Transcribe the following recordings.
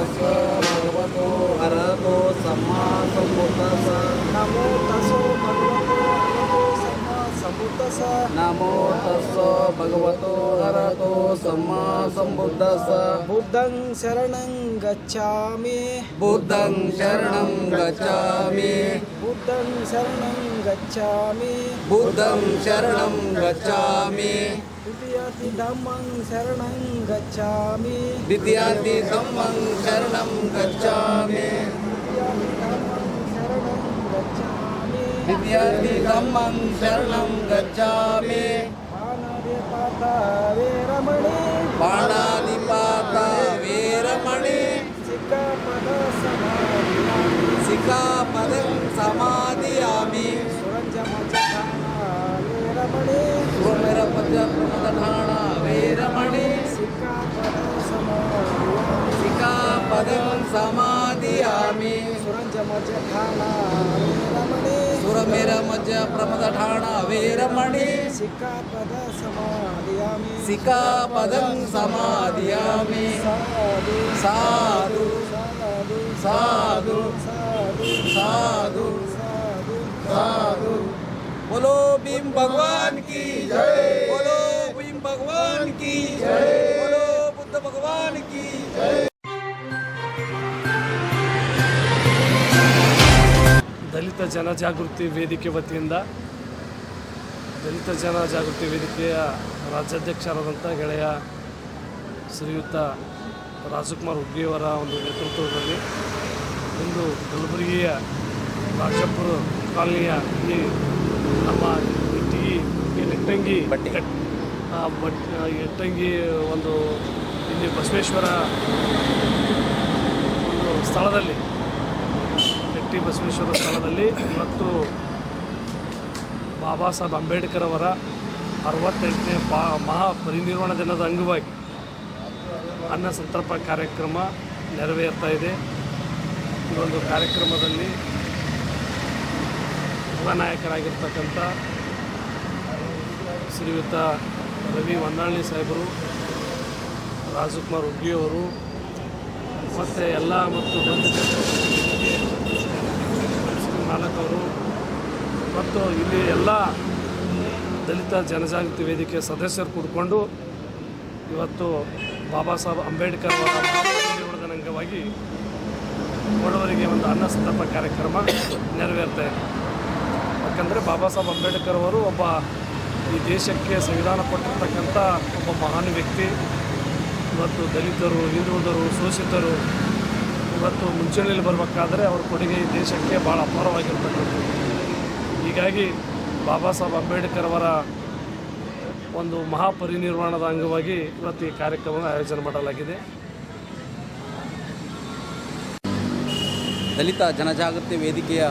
ತಸ್ಸ ಭಗವತೋ ಅರಹತೋ ಸಮ್ಮಾ ಸಂಬುದ್ಧಸ್ಸ. ನಮೋ ತಸ್ಸೋ ಭಗವತೋ ಅರಹತೋ ಸಮ್ಮಾ ಸಂಬುದ್ಧಸ್ಸ. ನಮೋ ತಸ್ಸ ಭಗವತೋ ಅರಹತೋ ಸಮ್ಮಾ ಸಂಬುದ್ಧಸ್ಸ. ಬುದ್ಧಂ ಶರಣಂ ಗಚ್ಛಾಮಿ. ಬುದ್ಧಂ ಶರಣಂ ಗಚ್ಛಾಮಿ. ಬುದ್ಧಂ ಶರಣಂ ಗಚ್ಛಾಮಿ. ಬುದ್ಧಂ ಶರಣಂ ಗಚ್ಛಾಮಿ. ದ್ವಿತೀಯಾತಿ ಧಮ್ಮಂ ಶರಣಂ ಗಚ್ಛಾಮಿ. ದ್ವಿತೀಯಾತಿ ಧಮ್ಮಂ ಶರಣಂ ಗಚ್ಛಾಮಿ. ದ್ವಿತೀಯಾತಿ ಧಮ್ಮಂ ಶರಣಂ ಗಚ್ಛಾಮಿ. ಪಾಣಾದಿಪಾತ ವೇರಮಣಿ. ಪಾಣಾದಿಪಾತ ವೇರಮಣಿ. ಸಿಕ್ಕಾಪದ ಸಮಾಧಿಯಾಮಿ. ಸಿಕ್ಕಾಪದಂ ಸಮಾಧಿಯಾಮಿ. ಸುರಂಜಮಜಠಾಣ ವೇರಮಣಿ. ಸುರಮೇರಪದ್ಯ ಪ್ರಮದಠಾಣ ವೇರಮಣಿ. ಸಿಕ್ಕಾಪದ ಸಮಾಧಿಯಾಮಿ. ಸಿಕ್ಕಾಪದಂ ಸಮಾಧಿಯಾಮಿ. ಸುರಂಜಮಜಠಾಣ ವೇರಮಣಿ. ಸುರಮೇರ ಮಧ್ಯ ಪ್ರಮದಠಾಣ ವೇರಮಣಿ. ಸಿಕ್ಕಾಪದ ಸಮಾಧಿಯಾಮಿ. ಸಿಕ್ಕಾಪದಂ ಸಮಾಧಿಯಾಮಿ. ಸಾಧು ಸಾಧು ಸಾಧು ಸಾಧು ಸಾಧು ಸಾಧು ಸಾಧು साधु. बोलो भीम भगवान की जय. बोलो भीम भगवान की जय. बोलो बुद्ध भगवान की जय. ದಲಿತ ಜನಜಾಗೃತಿ ವೇದಿಕೆ ವತಿಯಿಂದ ದಲಿತ ಜನಜಾಗೃತಿ ವೇದಿಕೆಯ ರಾಜ್ಯಾಧ್ಯಕ್ಷರಾದಂಥ ಗೆಳೆಯ ಶ್ರೀಯುತ ರಾಜಕುಮಾರ್ ಹುಗ್ಗಿಯವರ ಒಂದು ನೇತೃತ್ವದಲ್ಲಿ ಇಂದು ಕಲಬುರಗಿಯ ರಾಜಪುರ ಕಾಲನಿಯ ಈ ನಮ್ಮ ನೆಟ್ಟಂಗಿ ಎಟ್ಟಂಗಿ ಒಂದು ಇಲ್ಲಿ ಬಸವೇಶ್ವರ ಒಂದು ಸ್ಥಳದಲ್ಲಿ ಬಸವೇಶ್ವರ ಸ್ಥಳದಲ್ಲಿ ಇವತ್ತು ಬಾಬಾ ಸಾಹೇಬ್ ಅಂಬೇಡ್ಕರ್ ಅವರ 68ನೇ ಮಹಾಪರಿನಿರ್ವಾಣ ದಿನದ ಅಂಗವಾಗಿ ಅನ್ನ ಸಂತರ್ಪ ಕಾರ್ಯಕ್ರಮ ನೆರವೇರ್ತಾ ಇದೆ. ಈ ಒಂದು ಕಾರ್ಯಕ್ರಮದಲ್ಲಿ ಯುವ ನಾಯಕರಾಗಿರ್ತಕ್ಕಂಥ ಶ್ರೀಯುತ ರವಿ ಹೊನ್ನಾಳಿ ಸಾಹೇಬರು, ರಾಜಕುಮಾರ್ ಹುಗ್ಗಿಯವರು ಮತ್ತು ಎಲ್ಲ ಮತ್ತು ಮಾಲಕವರು ಮತ್ತು ಇಲ್ಲಿ ಎಲ್ಲ ದಲಿತ ಜನಜಾಗೃತಿ ವೇದಿಕೆ ಸದಸ್ಯರು ಕೂಡಿಕೊಂಡು ಇವತ್ತು ಬಾಬಾ ಸಾಹೇಬ್ ಅಂಬೇಡ್ಕರ್ ಅವರ ಮಹಾಪರಿನಿರ್ವಾಣದ ಅಂಗವಾಗಿ ಬಡವರಿಗೆ ಒಂದು ಅನ್ನ ಸಂತರ್ಪ ಕಾರ್ಯಕ್ರಮ ನೆರವೇರ್ತಾ ಇದೆ. ಯಾಕಂದರೆ ಬಾಬಾ ಸಾಹೇಬ್ ಅಂಬೇಡ್ಕರ್ ಅವರು ಒಬ್ಬ ಈ ದೇಶಕ್ಕೆ ಸಂವಿಧಾನ ಕೊಟ್ಟಿರ್ತಕ್ಕಂಥ ಒಬ್ಬ ಮಹಾನ್ ವ್ಯಕ್ತಿ. ಇವತ್ತು ದಲಿತರು, ಹಿಂದುಳಿದರು, ಶೋಷಿತರು ಇವತ್ತು ಮುಂಚೂಣಿಯಲ್ಲಿ ಬರಬೇಕಾದ್ರೆ ಅವ್ರ ಕೊಡುಗೆ ಈ ದೇಶಕ್ಕೆ ಭಾಳ ಅಪಾರವಾಗಿರ್ತಕ್ಕಂಥದ್ದು. ಹೀಗಾಗಿ ಬಾಬಾ ಸಾಹೇಬ್ ಅಂಬೇಡ್ಕರ್ ಅವರ ಒಂದು ಮಹಾಪರಿನಿರ್ವಾಣದ ಅಂಗವಾಗಿ ಇವತ್ತು ಈ ಕಾರ್ಯಕ್ರಮವನ್ನು ಆಯೋಜನೆ ಮಾಡಲಾಗಿದೆ. ದಲಿತ ಜನಜಾಗೃತಿ ವೇದಿಕೆಯ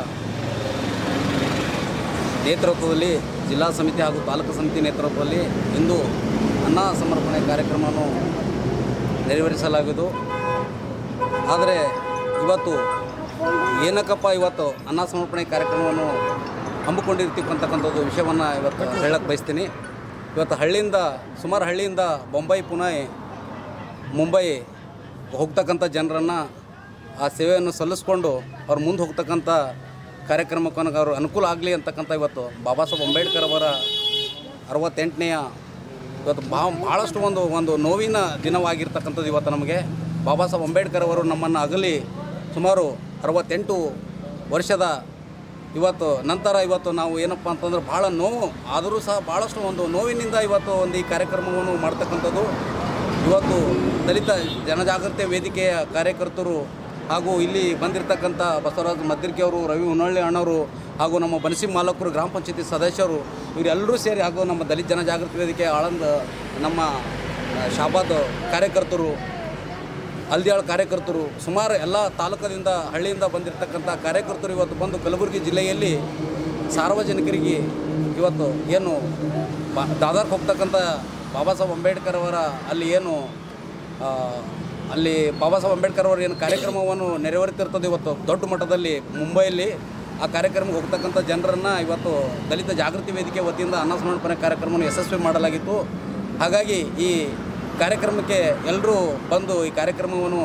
ನೇತೃತ್ವದಲ್ಲಿ ಜಿಲ್ಲಾ ಸಮಿತಿ ಹಾಗೂ ತಾಲೂಕು ಸಮಿತಿ ನೇತೃತ್ವದಲ್ಲಿ ಇಂದು ಅನ್ನ ಸಮರ್ಪಣೆ ಕಾರ್ಯಕ್ರಮವನ್ನು ನೆರವೇರಿಸಲಾಗುವುದು. ಆದರೆ ಇವತ್ತು ಏನಕ್ಕಪ್ಪ ಇವತ್ತು ಅನ್ನ ಸಮರ್ಪಣೆ ಕಾರ್ಯಕ್ರಮವನ್ನು ಹಮ್ಮಿಕೊಂಡಿರ್ತಕ್ಕಂಥದ್ದು ವಿಷಯವನ್ನು ಇವತ್ತು ಹೇಳಕ್ಕೆ ಬಯಸ್ತೀನಿ. ಇವತ್ತು ಸುಮಾರು ಹಳ್ಳಿಯಿಂದ ಬೊಂಬೈ, ಪುಣೆ, ಮುಂಬೈ ಹೋಗ್ತಕ್ಕಂಥ ಜನರನ್ನು ಆ ಸೇವೆಯನ್ನು ಸಲ್ಲಿಸ್ಕೊಂಡು ಅವ್ರು ಮುಂದೆ ಹೋಗ್ತಕ್ಕಂಥ ಕಾರ್ಯಕ್ರಮಕ್ಕೆ ಅವರು ಅನುಕೂಲ ಆಗಲಿ ಅಂತಕ್ಕಂಥ ಇವತ್ತು ಬಾಬಾ ಸಾಹೇಬ್ ಅಂಬೇಡ್ಕರ್ ಅವರ 68ನೇಯ ಇವತ್ತು ಭಾಳಷ್ಟು ಒಂದು ನೋವಿನ ದಿನವಾಗಿರ್ತಕ್ಕಂಥದ್ದು ಇವತ್ತು ನಮಗೆ. ಬಾಬಾ ಸಾಹೇಬ್ ಅಂಬೇಡ್ಕರ್ ಅವರು ನಮ್ಮನ್ನು ಅಗಲಿ ಸುಮಾರು 68 ವರ್ಷದ ನಂತರ ಇವತ್ತು ನಾವು ಏನಪ್ಪ ಅಂತಂದ್ರೆ ಭಾಳ ನೋವು ಆದರೂ ಸಹ ಭಾಳಷ್ಟು ಒಂದು ನೋವಿನಿಂದ ಇವತ್ತು ಒಂದು ಈ ಕಾರ್ಯಕ್ರಮವನ್ನು ಮಾಡ್ತಕ್ಕಂಥದ್ದು. ಇವತ್ತು ದಲಿತ ಜನಜಾಗೃತಿ ವೇದಿಕೆಯ ಕಾರ್ಯಕರ್ತರು ಹಾಗೂ ಇಲ್ಲಿ ಬಂದಿರತಕ್ಕಂಥ ಬಸವರಾಜ ಮದ್ದಿರ್ಕಿ ಅವರು, ರವಿ ಹೊನ್ನಾಳಿ ಅಣ್ಣವರು ಹಾಗೂ ನಮ್ಮ ಬನಸಿ ಮಾಲಕರು, ಗ್ರಾಮ ಪಂಚಾಯತಿ ಸದಸ್ಯರು ಇವರೆಲ್ಲರೂ ಸೇರಿ ಹಾಗೂ ನಮ್ಮ ದಲಿತ ಜನಜಾಗೃತಿ ವೇದಿಕೆ ಆಳಂದ ನಮ್ಮ ಶಾಬಾದ್ ಕಾರ್ಯಕರ್ತರು, ಹಲ್ದಿಯಾಳ ಕಾರ್ಯಕರ್ತರು, ಸುಮಾರು ಎಲ್ಲ ತಾಲೂಕದಿಂದ ಹಳ್ಳಿಯಿಂದ ಬಂದಿರತಕ್ಕಂಥ ಕಾರ್ಯಕರ್ತರು ಇವತ್ತು ಬಂದು ಕಲಬುರಗಿ ಜಿಲ್ಲೆಯಲ್ಲಿ ಸಾರ್ವಜನಿಕರಿಗೆ ಇವತ್ತು ಏನು ದಾದರ್ಗೆ ಹೋಗ್ತಕ್ಕಂಥ ಬಾಬಾ ಸಾಹೇಬ್ ಅಂಬೇಡ್ಕರ್ ಅವರ ಅಲ್ಲಿ ಬಾಬಾ ಸಾಹೇಬ್ ಅಂಬೇಡ್ಕರ್ ಅವರು ಏನು ಕಾರ್ಯಕ್ರಮವನ್ನು ನೆರವೇರುತ್ತಿರ್ತದೆ ಇವತ್ತು ದೊಡ್ಡ ಮಟ್ಟದಲ್ಲಿ ಮುಂಬೈಯಲ್ಲಿ ಆ ಕಾರ್ಯಕ್ರಮಕ್ಕೆ ಹೋಗ್ತಕ್ಕಂಥ ಜನರನ್ನು ಇವತ್ತು ದಲಿತ ಜಾಗೃತಿ ವೇದಿಕೆ ವತಿಯಿಂದ ಅನ್ನ ಸಮರ್ಪಣೆ ಕಾರ್ಯಕ್ರಮವನ್ನು ಯಶಸ್ವಿ ಮಾಡಲಾಗಿತ್ತು. ಹಾಗಾಗಿ ಈ ಕಾರ್ಯಕ್ರಮಕ್ಕೆ ಎಲ್ಲರೂ ಬಂದು ಈ ಕಾರ್ಯಕ್ರಮವನ್ನು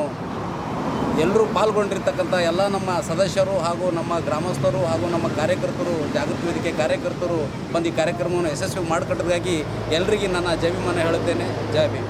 ಎಲ್ಲರೂ ಪಾಲ್ಗೊಂಡಿರ್ತಕ್ಕಂಥ ಎಲ್ಲ ನಮ್ಮ ಸದಸ್ಯರು ಹಾಗೂ ನಮ್ಮ ಗ್ರಾಮಸ್ಥರು ಹಾಗೂ ನಮ್ಮ ಕಾರ್ಯಕರ್ತರು, ಜಾಗೃತಿ ವೇದಿಕೆ ಕಾರ್ಯಕರ್ತರು ಬಂದು ಈ ಕಾರ್ಯಕ್ರಮವನ್ನು ಯಶಸ್ವಿ ಮಾಡಿಕೊಟ್ಟದಾಗಿ ಎಲ್ಲರಿಗೂ ನನ್ನ ಜೈ ಭೀಮನ್ನು ಹೇಳುತ್ತೇನೆ. ಜೈ ಭೀಮ್.